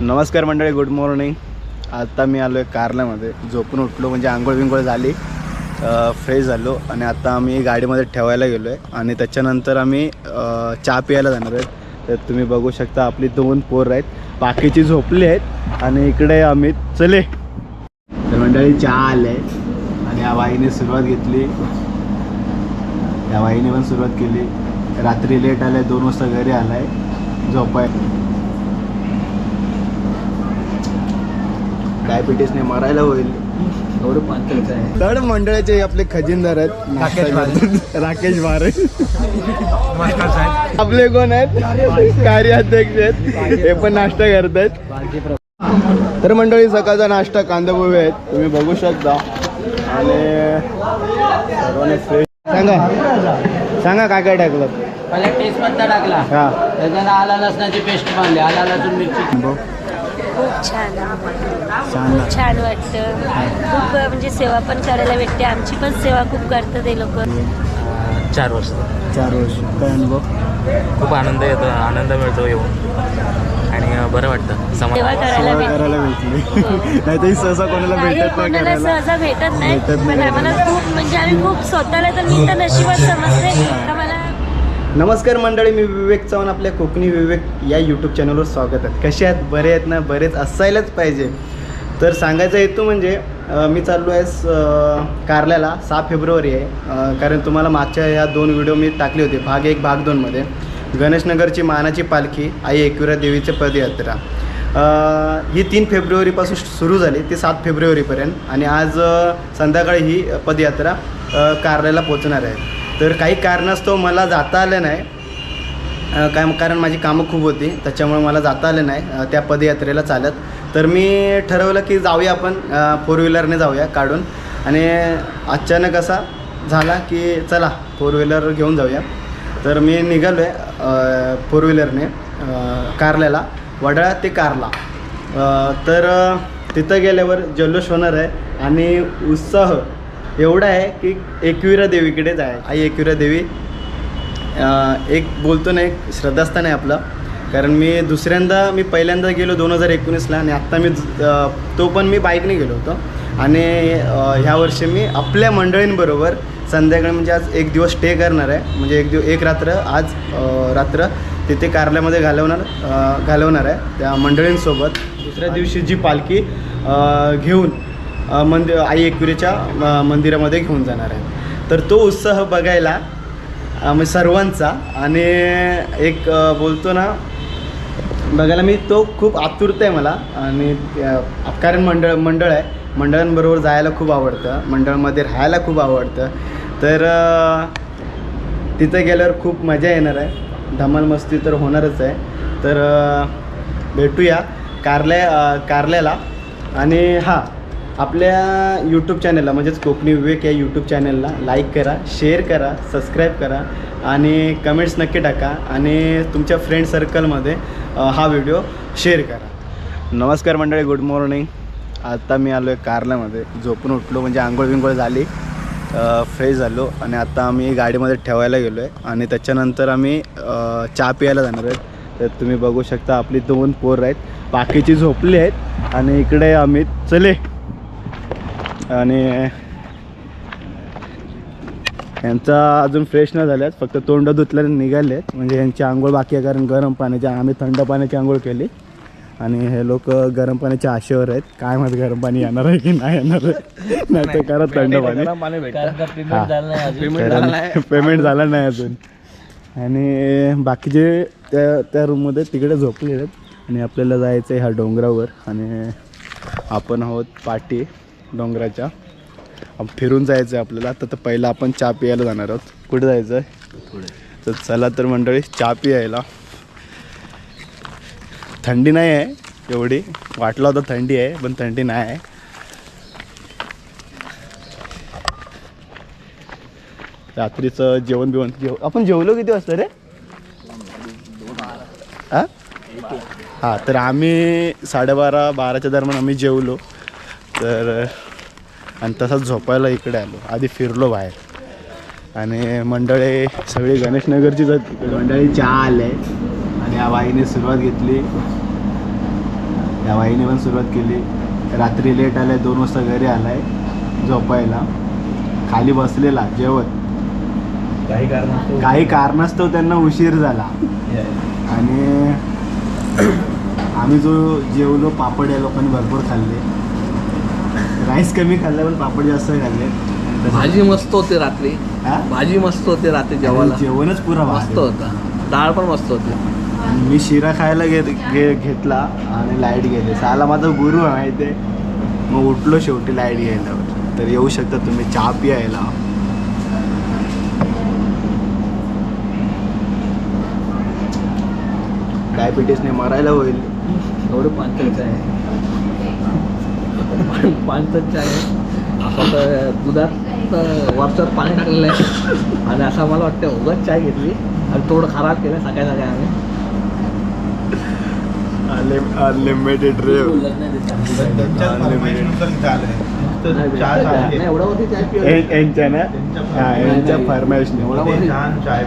नमस्कार मंडळी, good morning. आता मी आलो आहे कारल्यामध्ये. झोपून उठलो म्हणजे आंघोळ बिंघोळ झाली, फ्रेश झालो आणि आता आम्ही गाडीमध्ये ठेवायला गेलो आहे आणि त्याच्यानंतर आम्ही चहा प्यायला जाणार आहेत. तर तुम्ही बघू शकता आपली 2 पोरं आहेत, बाकीची झोपली आहेत आणि इकडे आम्ही चले. तर मंडळी चहा आले आणि या बाईने सुरुवात घेतली, या बाईने पण सुरुवात केली. रात्री लेट आलाय, 2 वाजता घरी आलाय झोपाय. डायबिटीसने मरायला होईल एवढं पातळच आहे. तर मंडळाचे आपले खजिनदार आहेत राकेश बारे. आपले कोण आहेत, कार्याध्यक्ष आहेत, हे पण नाश्ता करत आहेत. तर मंडळी सकाळचा नाश्ता कांदा पोहे आहेत, तुम्ही बघू शकता. आणि सर्वांनी फ्रेश. सांगा काय काय टाकलं. पहिला टेस्ट पत्ता टाकला, हा, त्याच्यानं आला लसणाची पेस्ट मारली, आला लसूण मिरची. खूप छान खूप छान वाटतं. खूप म्हणजे सेवा पण करायला भेटते. आमची पण सेवा खूप करतात ते लोक. 4 वर्ष. 4 वर्ष. काय अनुभव? खूप आनंद येतो, आनंद मिळतो येऊन आणि बरं वाटतं. सेवा करायला भेटली नाही तर सहसा कोणाला भेटत नाही, कोणाला सहसा भेटत नाही. भेटत नाही. पण आम्हाला खूप म्हणजे आम्ही खूप स्वतःला तर मी तर नशिबात समजते का मला. नमस्कार मंडळी, मी विवेक चव्हाण, आपल्या कोकणी विवेक या यूट्यूब चॅनलवर स्वागत आहे. कसे आहेत? बरे आहेत ना? बरेच असायलाच पाहिजे. तर सांगायचा हेतू म्हणजे मी चाललो आहे कारल्याला. 6 फेब्रुवारी आहे. कारण तुम्हाला मागच्या ह्या 2 व्हिडिओ मी टाकले होते, भाग 1 भाग 2मध्ये. गणेशनगरची मानाची पालखी, आई एकविरा देवीची पदयात्रा, ही 3 फेब्रुवारीपासून सुरू झाली, ती 7 फेब्रुवारीपर्यंत. आणि आज संध्याकाळी ही पदयात्रा कारल्याला पोचणार आहे. तर काही कारणास्तव मला जाता आलं नाही, कारण माझी कामं खूप होती, त्याच्यामुळे मला जाता आलं नाही त्या पदयात्रेला चालत. तर मी ठरवलं की जाऊया आपण 4 व्हीलरने जाऊया काढून. आणि अचानक असा झाला की चला 4 व्हीलर घेऊन जाऊया. तर मी निघालो आहे 4 व्हीलरने कारल्याला, वडाळा ते कारला. तर तिथं गेल्यावर जल्लोष होणार आहे आणि उत्साह एवढा आहे की एकविरा देवीकडे जाय. आई एकविरा देवी एक बोलतो ना, एक श्रद्धास्थान आहे आपलं. कारण मी पहिल्यांदा गेलो 2019ला आणि आत्ता तो पण मी बाईकने गेलो होतो. आणि ह्या वर्षी मी आपल्या मंडळींबरोबर संध्याकाळी म्हणजे आज 1 दिवस स्टे करणार आहे. म्हणजे एक रात्र, आज रात्र तिथे कारल्यामध्ये घालवणार आहे त्या मंडळींसोबत. दुसऱ्या दिवशी जी पालखी घेऊन आई एकविरेच्या मंदिरामध्ये घेऊन जाणार आहे. तर तो उत्साह बघायला सर्वांचा आणि एक बोलतो ना बघायला मी तो खूप आतुरता आहे मला. आणि कारण मंडळ आहे, मंडळांबरोबर जायला खूप आवडतं, मंडळामध्ये राहायला खूप आवडतं. तर तिथं गेल्यावर खूप मजा येणार आहे, धमाल मस्ती तर होणारच आहे. तर भेटूया कारल्याला. आणि हां, आपल्या यूट्यूब चॅनलला म्हणजेच कोकणी विवेक या यूट्यूब चॅनलला लाईक करा, शेअर करा, सबस्क्राईब करा आणि कमेंट्स नक्की टाका आणि तुमच्या फ्रेंड सर्कलमध्ये हा व्हिडिओ शेअर करा. नमस्कार मंडळी, गुड मॉर्निंग. आता मी आलो आहे कारल्यामध्ये. झोपून उठलो म्हणजे आंघोळ बिंघोळ झाली, फ्रेश झालो आणि आता आम्ही गाडीमध्ये ठेवायला गेलो आहे आणि त्याच्यानंतर आम्ही चहा प्यायला जाणार आहेत. तर तुम्ही बघू शकता आपली 2 पोरं आहेत, बाकीची झोपली आहेत आणि इकडे आम्ही चले. आणि यांचा अजून फ्रेश न झाल्यात, फक्त तोंड धुतल्याने निघाले आहेत. म्हणजे यांची आंघोळ बाकी आहे, कारण गरम पाण्याची, आम्ही थंड पाण्याची आंघोळ केली आणि हे लोक गरम पाण्याच्या आशेवर आहेत. काय माहिती गरम पाणी येणार आहे की नाही येणार आहे, नाही तर करा थंड पाणी. पेमेंट झालं नाही अजून. आणि बाकीचे त्या रूममध्ये तिकडे झोपले आहेत आणि आपल्याला जायचं आहे ह्या डोंगरावर. आणि आपण आहोत पाठी डोंगराच्या, फिरून जायचं आहे आपल्याला. तर पहिलं आपण चहा प्यायला जाणार आहोत. कुठे जायचं आहे? तर चला तर मंडळी, चहा प्यायला. थंडी नाही आहे एवढी, वाटलं होतं थंडी आहे पण थंडी नाही आहे. रात्रीचं जेवण आपण जेवलो किती वाजता रे? हां, तर आम्ही 12:30-12च्या दरम्यान आम्ही जेवलो. तर आणि तसंच झोपायला इकडे आलो. आधी फिरलो बाहेर आणि मंडळी सगळी गणेशनगरची मंडळी चहा आले आणि या बाईने सुरुवात घेतली. त्या वाईने पण सुरुवात केली. रात्री लेट आलाय, 2 वाजता घरी आलाय झोपायला. खाली बसलेला जेवत, काही कारणास्तव त्यांना उशीर झाला. आणि आम्ही जो जेवलो, पापड या लोकांनी भरपूर खाल्ले. राईस कमी खाल्ले पण पापड जास्त खाल्ले. भाजी मस्त होती रात्री. भाजी मस्त होती रात्री जेवायला. जेवणच पुरा मस्त होता. डाळ पण मस्त होती. मी शिरा खायला घेतला आणि लाईट गेले. साला माझा गुरु आहे माहिती आहे. मग उठलो शेवटी लाईट घ्यायला. तर येऊ शकता तुम्ही चहा प्यायला. डायबिटीसने मरायला होईल एवढं पांचट आहे. पांचट आहे असं. तर दुधात वरच्यावर पाणी टाकलेलं आहे आणि असं मला वाटतं उगाच चाय घेतली आणि थोडं खराब केलं सकाळी सकाळी आम्ही. अनलिमिटेड रे. नाही, एवढा वरती चाय पिऊ. यांच्या ना यांच्या फरमाईशने एवढा वरती तर चाय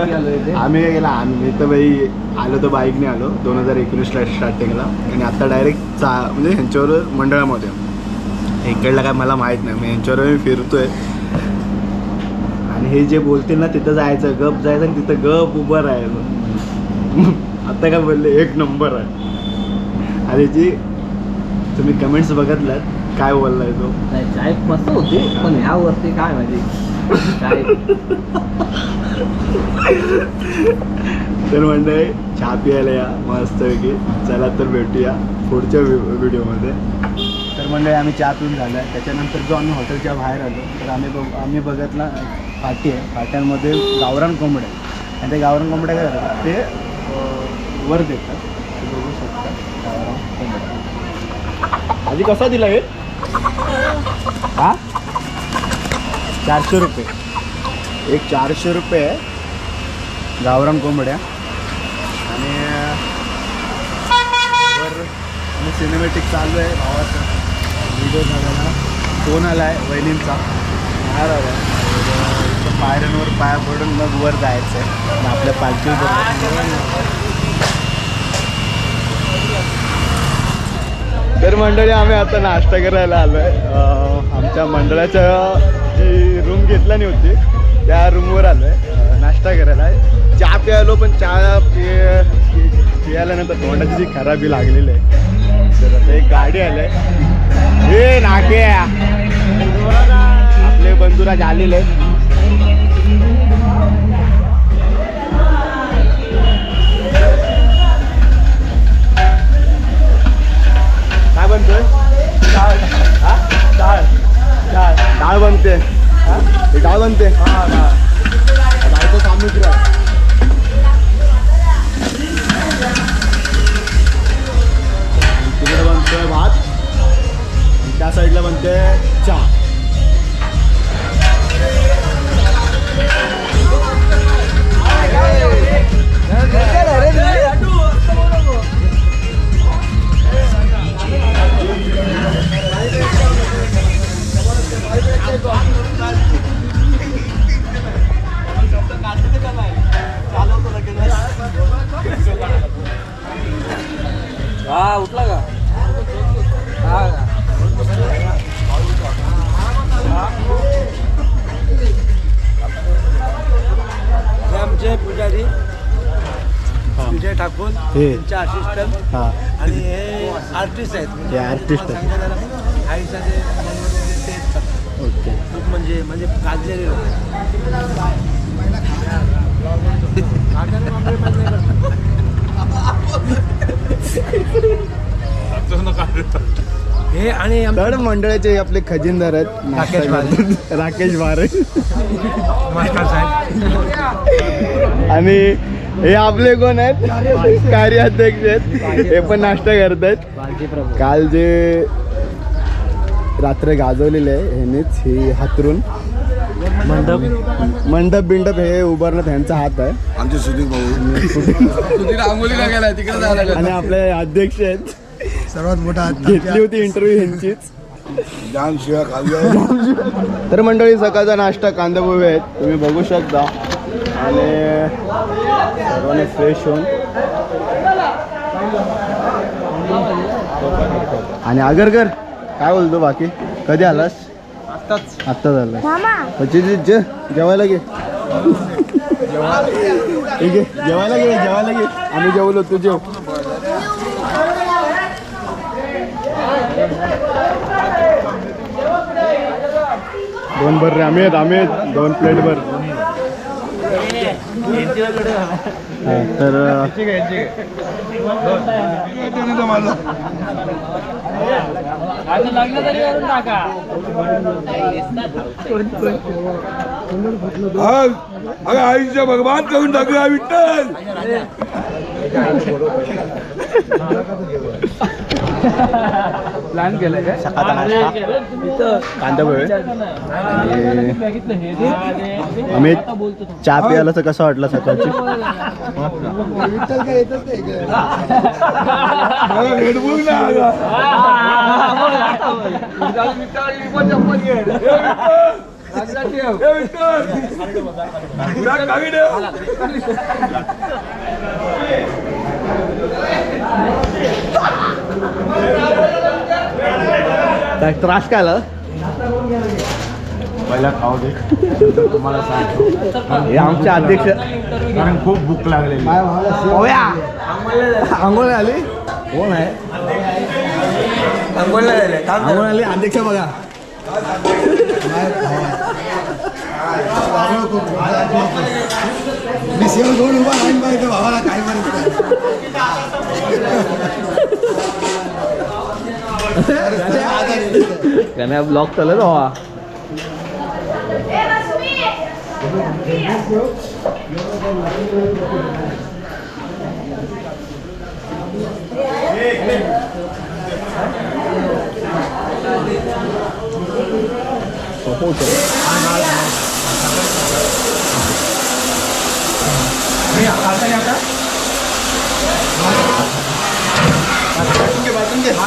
पियालो इथे. आम्ही काय केलं, आम्ही तर बाई आलो तर बाईकने आलो 2019ला स्टार्टिंगला. आणि आता डायरेक्ट म्हणजे ह्यांच्यावर मंडळामध्ये. इकडला काय मला माहीत नाही, मी ह्यांच्यावर मी फिरतोय. आणि हे जे बोलतील ना तिथं जायचं, गप जायचं आणि तिथं गप उभं राहायचं. आता काय बोलले, 1 नंबर आहे. आणि जी तुम्ही कमेंट्स बघितल्यात काय बोललाय तो. नाही, चाय मस्त होती पण ह्या वरती काय माहिती चाय. तर म्हणजे चहा प्यायला या मस्तपैकी. चला तर भेटूया पुढच्या व्हिडिओमध्ये. तर म्हणजे आम्ही चहा पिऊन झालं आहे. त्याच्यानंतर जो आम्ही हॉटेलच्या बाहेर आलो तर आम्ही बघितला पाटी आहे. पाट्यांमध्ये गावरान कोंबड्या आहे. आणि ते गावरान कोंबड्या काय करतात, ते वर देतात. ते बघू शकता गावरान कोंबड्या. आधी कसा दिला हे? हा 400 रुपये. एक 400 रुपये आहे गावरान कोंबड्या. आणि वर सिनेमॅटिक चालू आहे भावाचा व्हिडिओ झाला. फोन आला आहे वहिनींचा बाहेर आला आहे. पायऱ्यांवर पाया पडून मग वर जायचं आहे आपल्या पालखी. तर मंडळी आम्ही आता नाश्ता करायला आलो आहे. आमच्या मंडळाच्या जी रूम घेतला नाही होती त्या रूमवर आलो आहे नाश्ता करायला. चहा प्यायलो पण चहा पियाल्यानंतर तोंडाची जी खराबी लागलेली आहे. तर आता एक गाडी आली आहे. हे नाके आपले बंधुराज आलेले आहेत. काय बनतोय? डाळ बनते. हे डाळ बनते. डाळचं सामुद्र. तिकडे बनतोय भात. त्या साईडला बनते चहा. हा उठला का? हा हे आमचे पुजारी विजय ठाकूर, हे त्यांचे असिस्टंट. हा आणि हे आर्टिस्ट आहेत. हे आर्टिस्ट आहेत. ओके. खूप म्हणजे गाजलेले लोक हे. आणि तर मंडळाचे आपले खजिनदार आहेत राकेश बारे. आणि हे आपले कोण आहेत, कार्याध्यक्ष आहेत. हे पण नाश्ता करत आहेत. काल जे रात्र गाजवलेले आहे ह्यांनीच, ही हातरून मंडप बिंडप हे उभारण्यात ह्यांचा हात आहे. आमचे सुधीर भाऊ आंघोळीला गेला तिकडे जायला. आणि आपले अध्यक्ष आहेत. सर्वात मोठा घेतली होती इंटरव्ह्यू ह्यांचीच. जाम शिवाय खाल्लं. तर मंडळी सकाळचा नाश्ता कांदा पोहे आहेत, तुम्ही बघू शकता. आणि सर्वांनी फ्रेश होऊन आणि आगरकर काय बोलतो बाकी कधी आलास? आत्ता झालं जेवायला घे ठीक आहे जेवायला घे आम्ही जेवलो तू जेव. दोन भर रे अमित 2 प्लेट भर. तर अगं आईच्या भगवान करून टाकला विठ्ठल. प्लॅन केलं काय सकाळचा नाश्ता कांदा पोहे. अमित चहा प्यायला तर कसं वाटलं सकाळची? हेडबुक ना त्रास काय आला पहिला खाऊ दे तुम्हाला सांग. हे आमचे अध्यक्ष कारण खूप भूक लागलेली. आंघोळ आली कोण आहे? आंघोळ आली अध्यक्ष बघा. मी सेव घेऊन उभा राहीन पाहिजे भावाला काय म्हणत. ब्लॉक चालत हवा.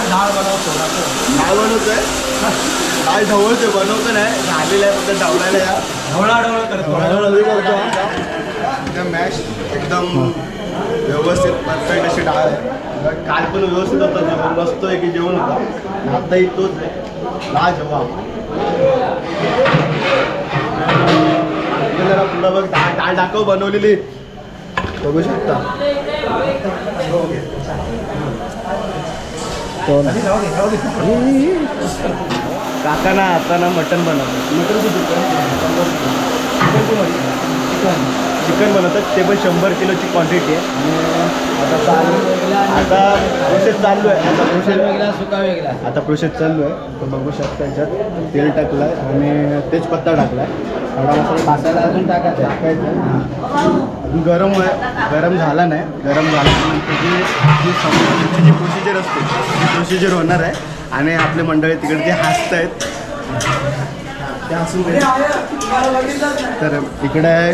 डाळ बनवतोय डाळ ढवळतोय बनवतो नाही झालेलं आहे फक्त ढवळायला या ढवळा करतो. मॅश एकदम व्यवस्थित परफेक्ट अशी डाळ आहे. काल पण व्यवस्थित होतं जेवण बसतोय की जेवण होतं आताही तोच आहे लाजवाब. जरा पुढं बघ डाळ टाकव बनवलेली बघू शकता. काकाना आता ना मटन बनवतात. चिकन बनवतात ते पण 100 किलोची क्वांटिटी आहे. आता प्रोसेस चालू आहे. आता प्रोसेस चालू आहे तो बघू शकता. याच्यात तेल टाकलं आहे आणि तेजपत्ता टाकला आहे. थोडा मसाला अजून टाकायचं. गरम झाला नाही. गरम झाल्यानंतर जी समोरची जी प्रोसिजर असते ती प्रोसिजर होणार आहे. आणि आपले मंडळी तिकडे जे हसत आहेत ते हसून दे. तर इकडे आहे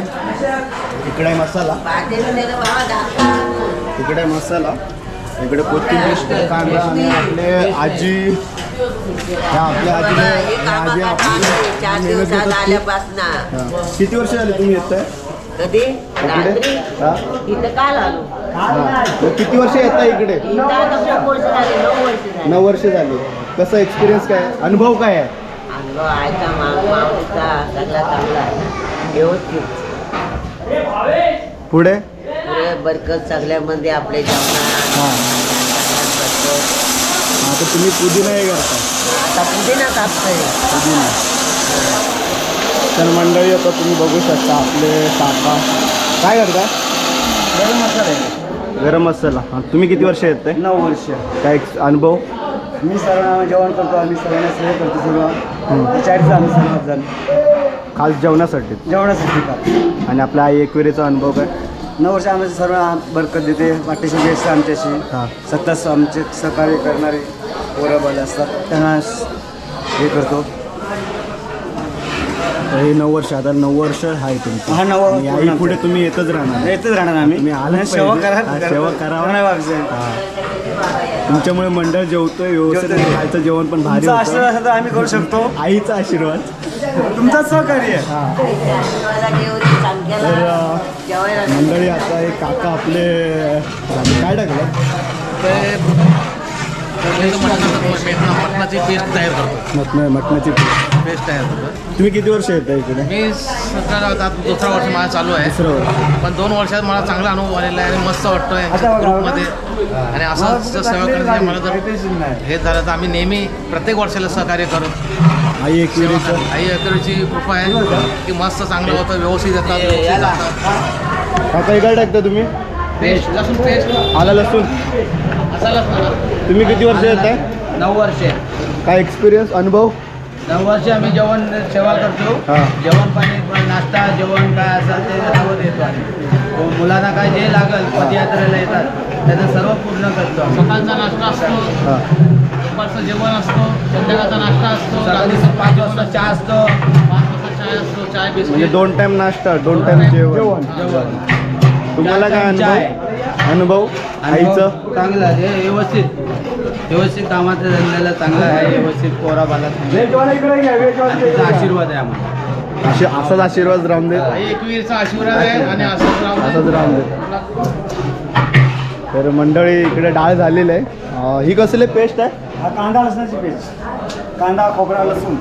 मसाला. इकडे कोथिंबीर कांदा आणि आपले आजी आपल्या आजीने किती वर्ष झाली तुम्ही येत आहे? कधी रात्री इथं काल आलो. किती वर्ष येत आहे इकडे? 9 वर्ष झाली. कसं एक्सपिरियन्स काय अनुभव काय आहे? अनुभव ऐका मागचा सगळा चांगला आहे व्यवस्थित. पुढे पुढे बरकत सगळ्यामध्ये आपले जेवणात आता तुम्ही पुदिना हे करता. आता पुदिना कापतोय. पुदिना तर मंडळी आता तुम्ही बघू शकता आपले काका काय करता? गरम मसाला आहे. गरम मसाला. तुम्ही किती वर्ष येत आहे? 9 वर्ष. काय अनुभव? मी सर्व जेवण करतो. आम्ही सगळ्यांना सेवा करतो. सगळं 40 आम्ही सर्वात जण खास जेवणासाठी जेवणासाठी का. आणि आपल्या आई एकविरेचा अनुभव काय? 9 वर्ष आम्ही सर्व बरकत देते. वाटेशी गेस्ट आमच्याशी हां सतत आमचे सहकार्य करणारे पोरं बाले असतात त्यांना हे करतो. हे 9 वर्ष आता 9 वर्ष आहे तुमचं. हा 9 आणि आई पुढे तुम्ही येतच राहणार. येतच राहणार आम्ही. तुम्ही आलाच सेवा पाहिजे. करा. हा, सेवा करावं. नाही वागजे. तुमच्यामुळे मंडळ जेवतोय व्यवस्थित. खायचं जेवण पण भारी तुमचा होतं. आशीर्वाद असेल तर आम्ही करू शकतो. आईचा आशीर्वाद तुमचा सहकार्य. तर मंडळी आता एक काका आपले काय टाकलं? मटणाची पेस्ट तयार करतो. मटणाची पेस्ट तयार करतो. तुम्ही किती वर्ष येता इकडे? मी सध्या आता दुसरा वर्ष माझा चालू आहे. दुसरं वर्ष. पण 2 वर्षात मला चांगला अनुभव आलेला आहे आणि मस्त वाटतं यांच्या ग्रुपमध्ये. आणि असं सेवा करण्यासाठी मला जर हे झालं तर आम्ही नेहमी प्रत्येक वर्षाला सहकार्य करू. आई एकविरीचं आई अकराची कृपा आहे की मस्त चांगलं होतं, व्यवस्थित येतात, व्यवस्थित जातात. काका काय टाकता तुम्ही? पेस्ट लसूण पेस्ट आला लसूण. असायलाच मला. तुम्ही किती वर्ष येत आहे? 9 वर्षे. काय एक्सपिरियन्स अनुभव? 9 वर्षे आम्ही जेवण सेवा करतो. हां. जेवण पाणी नाश्ता जेवण काय असेल ते सर्व देतो आम्ही. मुलांना काय जे लागेल पदयात्रेला येतात त्याचं सर्व पूर्ण करतो आम्ही. सकाळचा नाश्ता असतो, हां. दुपारचं जेवण असतो, संध्याकाळचा नाश्ता असतो, सकाळी रात्रीचं 5 वाजता चहा असतो. 5 वाजता चाय असतो, चाय म्हणजे बिस्किट. 2 टाइम नाश्ता 2 टाइम जेवण. तुम्हाला काय अनुभव आईचं? चांगलं आहे व्यवस्थित कामाचं धंद्याला चांगलं आहे. व्यवस्थित पोराबाला आशीर्वाद आहे आम्हाला. असाच आशीर्वाद राहून दे. आई एकवीरचा आशीर्वाद आहे आणि असंच असंच राहून दे. तर मंडळी इकडे डाळ झालेली आहे. ही कसली पेस्ट आहे? हा कांदा लसणाची पेस्ट. कांदा खोबरा लसूण.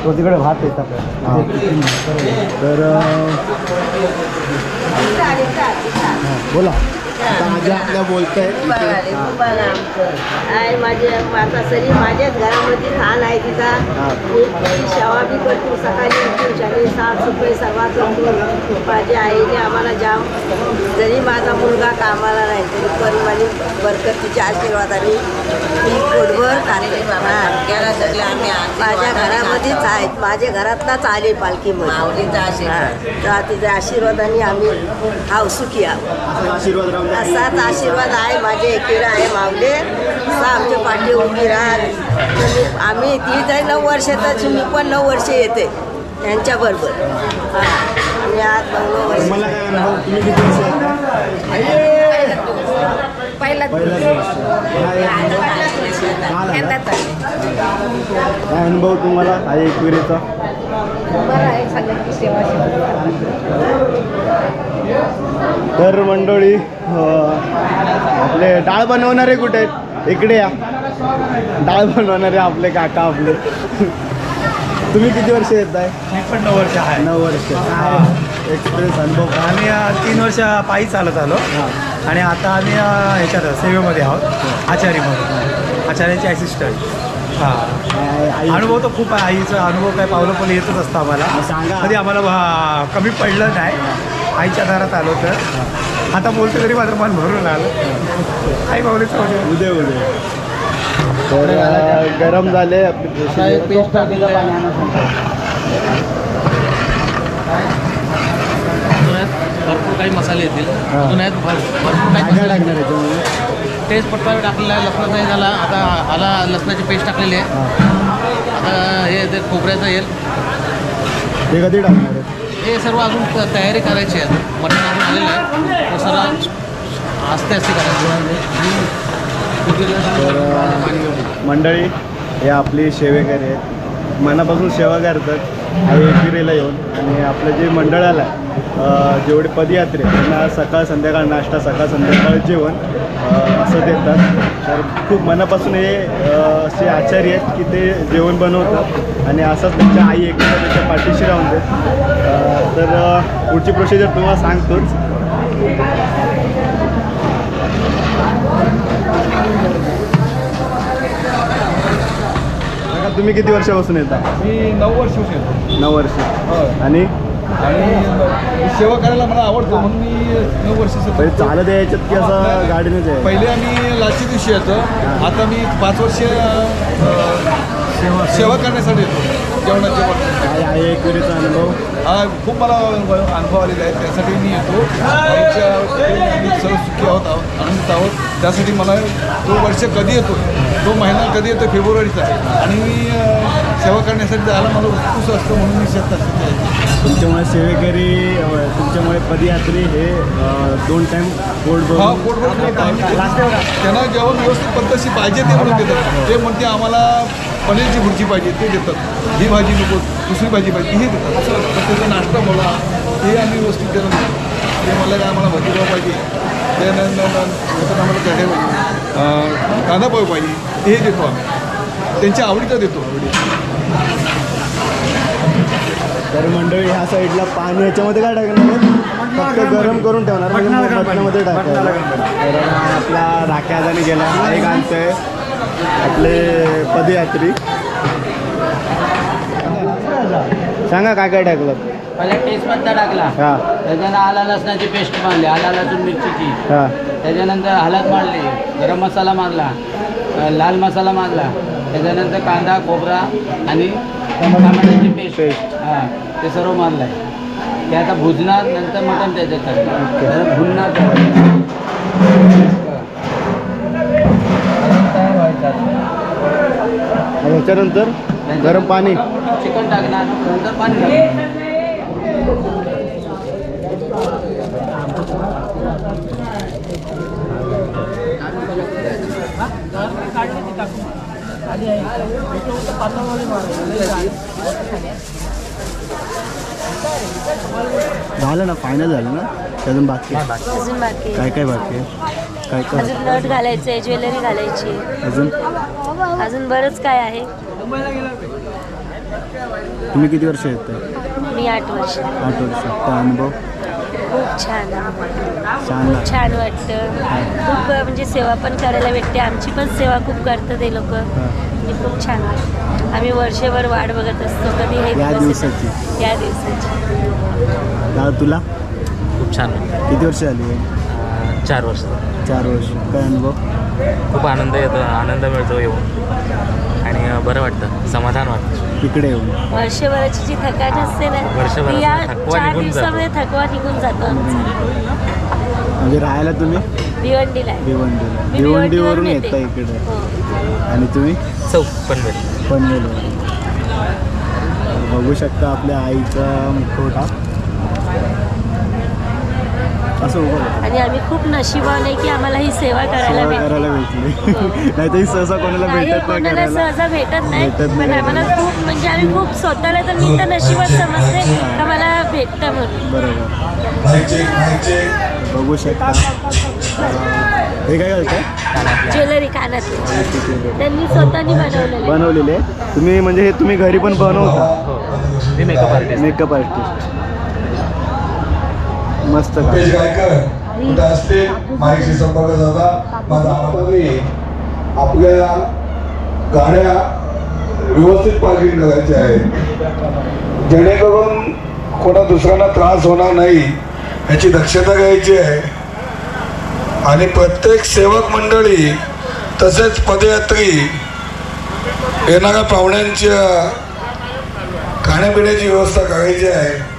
तो तिकडे भात येत आपल्याला. तर बोला. आता आजी आपल्या बोलतायत. आहे माझे आता सरी माझ्याच घरामध्ये थान आहे तिचा. मी सेवा बी करतो, सकाळी उठून सगळी साफसफाई सर्वात करतो. माझ्या आईने आम्हाला जाम, जरी माझा मुलगा कामाला नाही तरी पण माझी बरकतीच्या आशीर्वादाने मी पोटभर खाते. माझ्या घरामध्येच आहेत, माझ्या घरातलाच आले पालखीमध्ये. तर तिच्या आशीर्वादाने आम्ही हाव सुखी आहोत. आशीर्वाद राहून दे. असाच आशीर्वाद आहे. माझे एकेरा आहे मावले असा आमच्या पाठी उभी राहत. आम्ही ती तर 9 वर्षातच, मी पण 9 वर्ष येते यांच्याबरोबर. आणि आज 9 वर्ष. तुम्हाला काय अनुभव? तुम्ही किती वर्ष येत आहे? पहिला पहिलाच वर्ष. काय अनुभव तुम्हाला आई एकविरीचा? बरं आहे सगळ्यांची सेवा. तर मंडळी आपले डाळ बनवणारे कुठे आहेत? इकडे या. डाळ बनवणारे आपले काका आपले. तुम्ही किती वर्ष येत आहे? मी पण 9 वर्ष आहे. 9 वर्ष. काय एक्सपिरियन्स अनुभव काय? आम्ही 3 वर्ष पायी चालत आलो आणि आता आम्ही ह्याच्यात सेवेमध्ये आहोत, आचार्यमध्ये, आचार्याचे ॲसिस्टंट. हां, अनुभव तर खूप आहे. आईचा अनुभव काय पावलं पण येतच असतं आम्हाला. सांगा. कधी आम्हाला कमी पडलं नाही. आईच्या दारात आलो तर आता बोलतो तरी मात्र मन भरून आलं. आई पावलेच उद्या तर गरम झाले आपली पेस्ट टाकलेलं पाणी आणा. भरपूर काही मसाले येतील. अजून आहेत भरपूर काही काय मसाले. लागणार याच्यामध्ये? तेजपत्ता टाकलेला आहे, लसणाचाही झाला, आता आला लसणाची पेस्ट टाकलेली आहे. आता हे ते खोबऱ्याचं येईल. ते कधी टाकणार आहे? हे सर्व अजून तयारी करायची आहे. मटण अजून आलेलं आहे, तो सर्व आस्ते आस्ते करायचं. मंडळी हे आपली सेवेकरी आहेत, मनापासून सेवा करतात आई एकविरीला येऊन. आणि आपलं जे मंडळाला जेवढे पदयात्रे त्यांना सकाळ संध्याकाळ नाश्ता, सकाळ संध्याकाळ जेवण असं देतात. तर खूप मनापासून हे असे आचार्य आहेत की ते जेवण बनवतात आणि असंच त्यांच्या आई एकविरा त्यांच्या पाठीशी राहून देत. तर पुढची प्रोसिजर तुम्हाला सांगतोच. तुम्ही किती वर्षापासून येता? मी 9 वर्ष येतो. 9 वर्ष. आणि आणि सेवा करायला मला आवडतं म्हणून मी 9 वर्ष पहिले चालत यायच्यात की असं गाडीनेच आहे? पहिले आम्ही लाची दिवशी येतो. आता मी 5 वर्ष सेवा करण्यासाठी येतो. जेवणाच्या काय आहे एकविरीचा अनुभव? हा खूप मला अनुभव आलेला आहे. त्यासाठी मी येतो. आईच्या सर्व सुखी आहोत, आनंदित आहोत. त्यासाठी मला तो वर्ष कधी येतो, तो महिना कधी येतो फेब्रुवारीचा. आणि मी सेवा करण्यासाठी जायला मला उत्सुक असतं म्हणून मी शेतात. तुमच्यामुळे सेवेकरी, तुमच्यामुळे पदयात्री हे 2 टाईम पोट हा पोट त्यांना जेवण व्यवस्थित पद्धतशी पाहिजे ते म्हणून देतात. ते म्हणते आम्हाला पनीरची भुर्जी पाहिजे ते देतात. ही भाजी नको, दुसरी भाजी पाहिजे हे देतात. असं प्रत्येक नाश्ता बोला हे आम्ही व्यवस्थित केलं नाही. ते मला काय आम्हाला भजीपाव पाहिजे, ते नंतर आम्हाला कढे पाहिजे, कांदा पोहे पाहिजे, ते देतो आम्ही, त्यांच्या आवडीचं देतो. तर मंडळी ह्या साईडला पाणी याच्यामध्ये काय टाकणार आहे? फक्त गरम करून ठेवणार म्हणजे मटणामध्ये टाकणार. तर आपला राख्या हाताने गेला एक आणतोय आपले पदयात्री. सांगा काय काय टाकलं? पहिले टेस्टपत्ता टाकला, हां त्याच्यानं आला लसणाची पेस्ट मारली, आला लसूण मिरचीची, हां त्याच्यानंतर हळद मारली, गरम मसाला मारला, लाल मसाला मारला, त्याच्यानंतर कांदा खोबरा आणि टमाट्याची पेस्ट, हां ते सर्व मारलं आहे. ते आता भुजणार, नंतर मटण त्याच्यात टाकणार, भुनणार तयार व्हायचं. ह्याच्यानंतर गरम पाणी, चिकन टाकणार, नंतर पाणी टाकणार. झालं ना, फायनल झालं ना? अजून बाकी आहे? अजून बाकी आहे. काय काय बाकी आहे? काय काय अजून नट घालायचं आहे, ज्वेलरी घालायची आहे. अजून बरंच काय आहे. तुम्ही किती वर्ष येत? मी 8 वर्ष. 8 वर्ष. काय अनुभव? खूप छान छान खूप छान वाटतं. खूप म्हणजे सेवा पण करायला भेटते. आमची पण सेवा खूप करतात ते लोक. म्हणजे खूप छान वाटतं. आम्ही वर्षभर वाट बघत असतो कधी हे या दिवस दिवसाची. येतात. या दिवसाची. दादा तुला खूप छान. किती वर्ष झाली? 4 वर्ष. 4 वर्ष. काय अनुभव? खूप आनंद येतो, आनंद मिळतो येऊन आणि बरं वाटतं, समाधान वाटतं. इकडे येऊन वर्षभराची जी थकान असते ना, वर्षभराचा ती या थकवा 4 निघून जातो. दिवसामध्ये थकवा निघून जातो आमचा. म्हणजे राहायला तुम्ही भिवंडीला आहे. भिवंडीला? मी भिवंडीवरून येते. येता इकडे. हो. आणि तुम्ही? चौक पनवेल. पनवेलवरून. बघू शकता आपल्या आईचा मुखवटा असं उभं आहे. आणि आम्ही खूप नशिबान आहे की आम्हाला ही सेवा करायला सेवा भेटली. करायला भेटली. नाही तर ही सहसा कोणाला नाही, भेटत नाही कोणाला करायला. सहजा भेटत नाही. भेटत नाही पण आम्हाला करायला. खूप म्हणजे आम्ही खूप स्वतःला तर मी तर नशिबात समजते का मला भेटतं म्हणून. बरोबर. बघू शकता. हे काय घालताय? ज्वेलरी कानातली त्यांनी स्वतःनी बनवलेली. बनवलेले तुम्ही? म्हणजे हे तुम्ही घरी पण बनवता? हो, मी मेकअप आर्टिस्ट. Makeup artist. मस्त का? कुठं असते माझ्याशी संपर्क साधा. माझा आवडता आपल्या गाड्या व्यवस्थित पार्किंग करायची आहे, जेणेकरून कोणा दुसऱ्यांना त्रास होणार नाही याची दक्षता घ्यायची आहे. आणि प्रत्येक सेवक मंडळी तसेच पदयात्री येणाऱ्या पाहुण्यांच्या खाण्यापिण्याची व्यवस्था करायची आहे.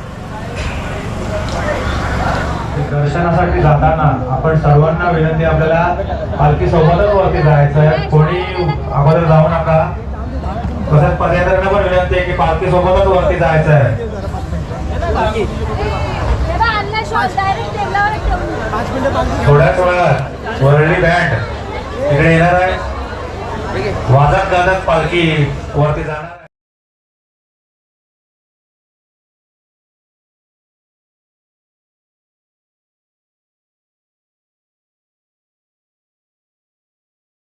दर्शनासाठी जाताना आपण सर्वांना विनंती, आपल्याला पालखी सोबतच वरती जायचं आहे, कोणी अगोदर जाऊ नका. तसंच पदयात्र्यांना पण विनंती आहे की पालखी सोबतच वरती जायचं आहे. थोड्याच वेळात वरळी बँड इकडे येणार आहे, वाजत गाजत पालखी वरती जाणार आहे.